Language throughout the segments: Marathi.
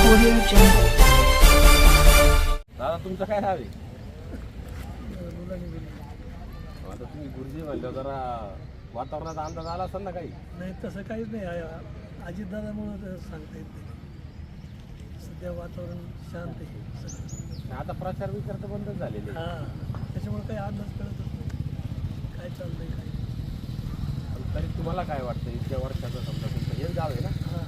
Audio Jungle. दादा तुमचं काय नाव आहे? आता तुम्ही गुरुजी म्हणलं जरा वातावरणाचा अंदाज आला असेल ना काही? नाही तसं काहीच नाही. अजितदादामुळं सांगता येत नाही. सध्या वातावरण शांत आहे सगळं. आता प्रचार विचार तर बंदच झालेले आहे. हां, त्याच्यामुळे काही अंदाज कळतच नाही काय चाललंय काय. पण तरी तुम्हाला काय वाटतं इतक्या वर्षाचं समजा तुमचं हेच गाव आहे ना, हां,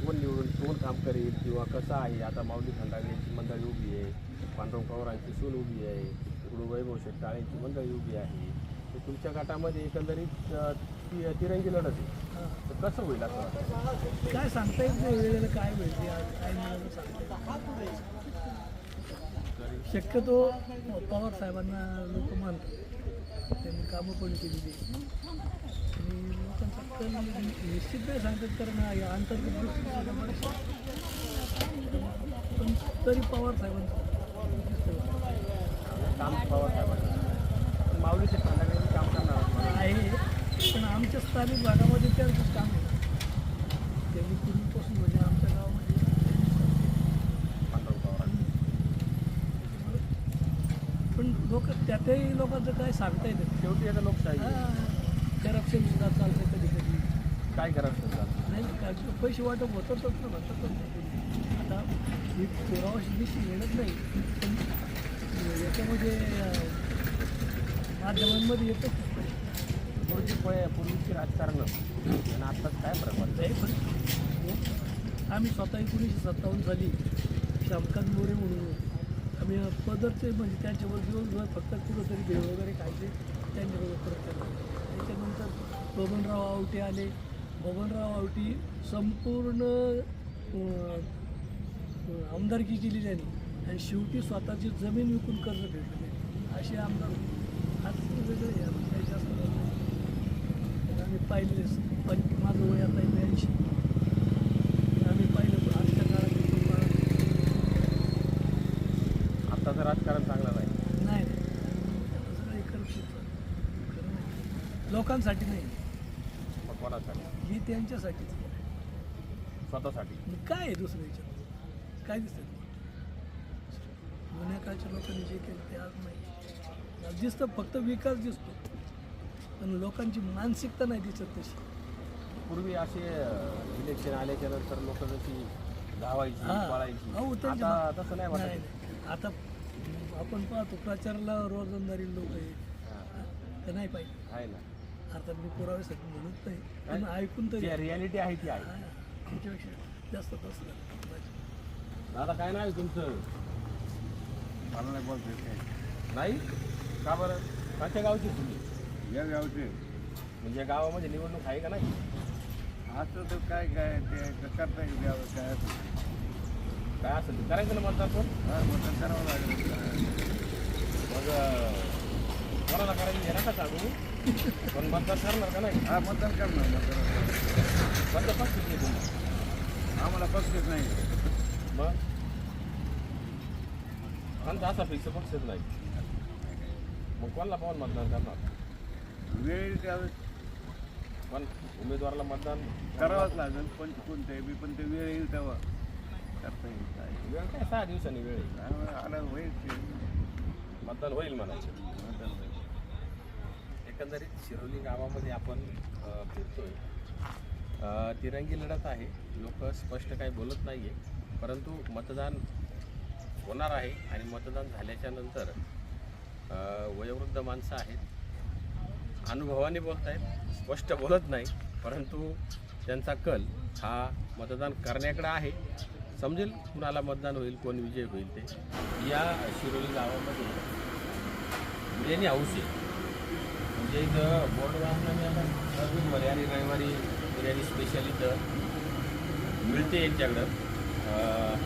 कोण निवडून कोण काम करेल किंवा कसं आहे? आता माऊली खंडागळेची मंडळी उभी आहे, पांडुरंग पवारांची सून उभी आहे, इकडून वैभव शेट्टाळेंची मंडळी उभी आहे. तर तुमच्या गटामध्ये एकंदरीत तिरंगी लढत आहे. हां. तर कसं होईल असं वाटतं? काय सांगता येत नाही वेळेला काय मिळते काय मिळालं सांगता येत. शक्यतो पवार साहेबांना लोक मानतात, त्यांनी कामं पण केलेली आणि लोकांचा कल निश्चित नाही सांगतात कारण अंतर्गत गोष्टी बऱ्याचशा. पण तरी पवार साहेबांचं काम पवार साहेबांचं माऊली खंडागळेंनी काम करणार आहे. पण आमच्या स्थानिक भागामध्ये त्यांचंच काम आहे. त्यांनी पूर्वीपासून म्हणजे आमच्या गावामध्ये पांडुरंग पवारांनी. पण लोक त्यातही लोकांचं काय सांगता येतं. शेवटी आता लोकशाही आहे. करप्शन सुद्धा चालतं कधी कधी. काय करायचं समजा? नाही काय पैसे वाटप होतच ना म्हणतात. आता ही पुरावाशी दिशी मिळत नाही पण याच्यामध्ये माध्यमांमध्ये येतच पूर्वीची राजकारण आणि आत्ताच काय फरक वाटतं? आहे. पण आम्ही स्वतः 1957 साली श्यामकांत मोरे म्हणून आम्ही पदरचे म्हणजे त्यांच्यावर दिवसभर फक्त कुठंतरी भेळ वगैरे खायचे त्यांच्याबरोबर प्रचार. त्याच्यानंतर बबनराव आवटे आले. बबनराव आवटी संपूर्ण आमदारकी केली त्यांनी आणि शेवटी स्वतःची जमीन विकून कर्ज भेटले असे आमदार होते. आज वेगळे आहे. आम्ही काही जास्त बोलत नाही. आम्ही पाहिले माझं वय आता 82. आम्ही पाहिलं आजच्या काळात आत्ताचं राजकारण चांगलं नाही. नाही सगळं करप्शन खरं नाही. लोकांसाठी नाही, मग कोणासाठी? ही त्यांच्यासाठीच आहे. स्वतःसाठी. मग काय आहे दुसरं याच्यात काय दिसतं? जुन्या काळच्या लोकांनी जे केलं ते आज नाही. आज दिसतं फक्त विकास दिसतो पण लोकांची मानसिकता नाही दिसत तशी. पूर्वी असे इलेक्शन आल्याच्या नंतर लोक जशी धावायची हां. पळायची, अहो, त्यांच्या आता तसं नाही नाही वाटत. नाही. आता आपण पाहतो प्रचाराला रोजंदारी लोक आहेत हां. तर नाही पाहिजे. आहे ना, अर्थात मी पुराव्यासाठी म्हणत नाही पण ऐकून तरी रियालिटी आहे ती आहे. हां, त्याच्यापेक्षा जास्त तसं झालं पाहिजे. दादा काय नाव आहे तुमचं? मला नाही बोलते नाही का बरं? कोणत्या गावची तुम्ही? या गावचे म्हणजे गावामध्ये निवडणूक आहे का नाही? असं तर काय काय ते करता येईल गाव काय काय असेल ते करायचं ना मतदान पण. मतदान करावं लागेल. मग कोणाला करायचं हे नका सांगू पण मतदान करणार का नाही? हा मतदान करणार मतदान. कोणत्या पक्षाची आहे तुम्ही? आम्हाला पक्षच नाही. मग कोणता असा फिक्स पक्षच नाही. मग कोणाला पाहून मतदान करणार? वेळ त्यावेळेस पण उमेदवाराला मतदान करावंच लागेल. पण कोणते बी पण ते वेळ येईल तेव्हा करता येईल. काय वेळ काय 6 दिवसांनी वेळ आहे. त्यामुळे आलं होईल ते मतदान होईल म्हणायचं. मतदान होईल. एकंदरीत शिरोली गावामध्ये आपण फिरतोय. तिरंगी लढत आहे. लोक स्पष्ट काही बोलत नाही आहे परंतु मतदान होणार आहे आणि मतदान झाल्याच्या नंतर वयोवृद्ध माणसं आहेत, अनुभवाने बोलत आहेत, स्पष्ट बोलत नाही परंतु त्यांचा कल हा मतदान करण्याकडे आहे. समजेल कुणाला मतदान होईल, कोण विजय होईल ते. या शिरोली गावामध्ये बिर्याणी हाऊस आहे. म्हणजे इथं बोर्ड वाहनाने आता दर बुधवारी आणि रविवारी बिर्याणी स्पेशल इथं मिळते यांच्याकडं.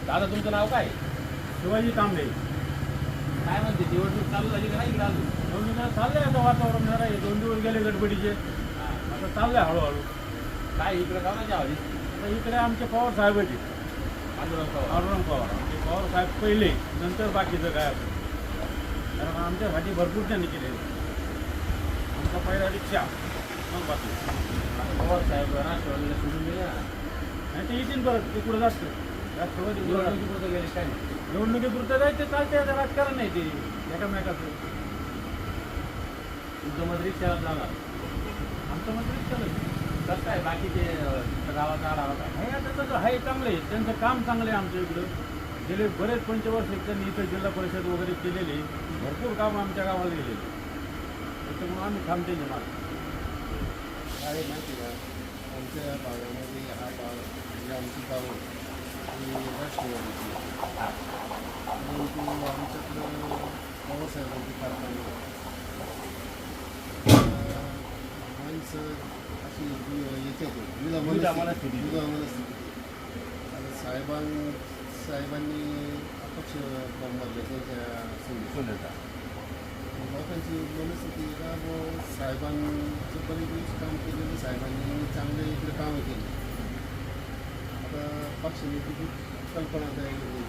दादा तुमचं नाव काय? शिवाजी तांबे. काय म्हणते निवडणूक चालू झाली का नाही इकडं अजून? निवडणुका चाललंय आता वातावरण जरा हे 2 दिवस गेले गडबडीचे. आता चाललंय हळूहळू. काय इकडं गावाच्या हवी? आता इकडे आमचे पवार साहेब होते. पांडुरंग पवार. पांडुरंग पवार आमचे पवार साहेब पहिले नंतर बाकीचं काय असं. कारण आमच्यासाठी भरपूर त्यांनी केले. आमचा पहिला रिक्षा मग बाकी पवार साहेब राष्ट्रवादीला सोडून गेले ना. आणि ते येतील परत ते पुढे जास्त राष्ट्रवादी निवडणुकीपुरतं गेले काय नाही. निवडणुकीपुरतं जायचं चालते आता राजकारण नाही ते एकामेकाचं. तुमचं मत रिक्षाला जाणार. आमचं मत चालत कसं काय बाकीचे गावाचा आढावा काय? आहे आता तसं आहे चांगलं आहे, त्यांचं काम चांगलं आहे आमच्या इकडं. गेले बरेच पंचवर्ष त्यांनी इथं जिल्हा परिषद वगैरे केलेली, भरपूर काम आमच्या गावाला गेलेले. त्याच्यामुळे आम्ही थांबते माग. काय माहिती का आमच्या भागामध्ये हा भाग म्हणजे आमची गावं ही राष्ट्रवादीची परंतु आमच्याकडं पवारसाहेबांची कारखाना माणसं अशी याच्यात विदामाला स्थिती. आता साहेबांनी अपक्ष बंबारले त्यांच्या संधी सोन्याचा लोकांची मनस्थिती का बुवा साहेबांचं बरेच काम केलेलं साहेबांनी चांगले इकडे कामं केली. आता पक्षनेते कल्पना तयार केली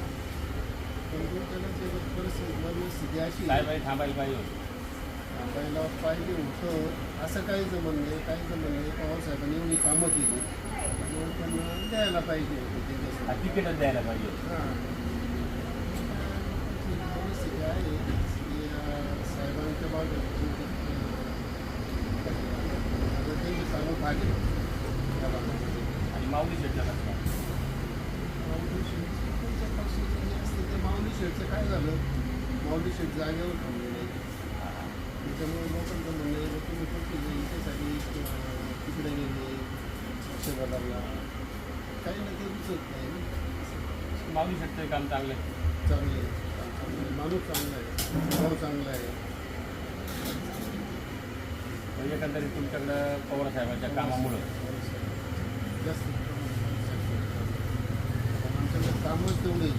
परंतु त्याला जे परिस्थिती अशी साहेबाई थांबायला पाहिजे होते. थांबायला पाहिजे होतं असं काहीच म्हणणे पवार साहेबांनी एवढी कामं केली म्हणून त्यांना द्यायला पाहिजे होते त्यांच्यासोबत. तिकीटच द्यायला पाहिजे होते. हां परिस्थिती आहे की साहेबांच्या बाजूने त्यांचे सांगून पाहिजे त्या भागामध्ये. आणि माऊली शेटला कसं काय? माऊली शेठच्या पक्षाचं जे असतं ते माऊली शेठचं काय झालं माऊली शेठ जागेवर थांबले नाही त्याच्यामुळे लोकांचं म्हणणं आहे तुम्ही कुठे याच्यासाठी तिकडे गेले पक्ष बदलला काही ना ते दिसत नाही. माऊली शेटचं काम चांगलं आहे. चांगले माणूस चांगला आहे भाव चांगला आहे. म्हणजे एकंदरीत तुमच्याकडं पवार साहेबांच्या कामामुळं जास्त आमच्याकडे कामच तेवढे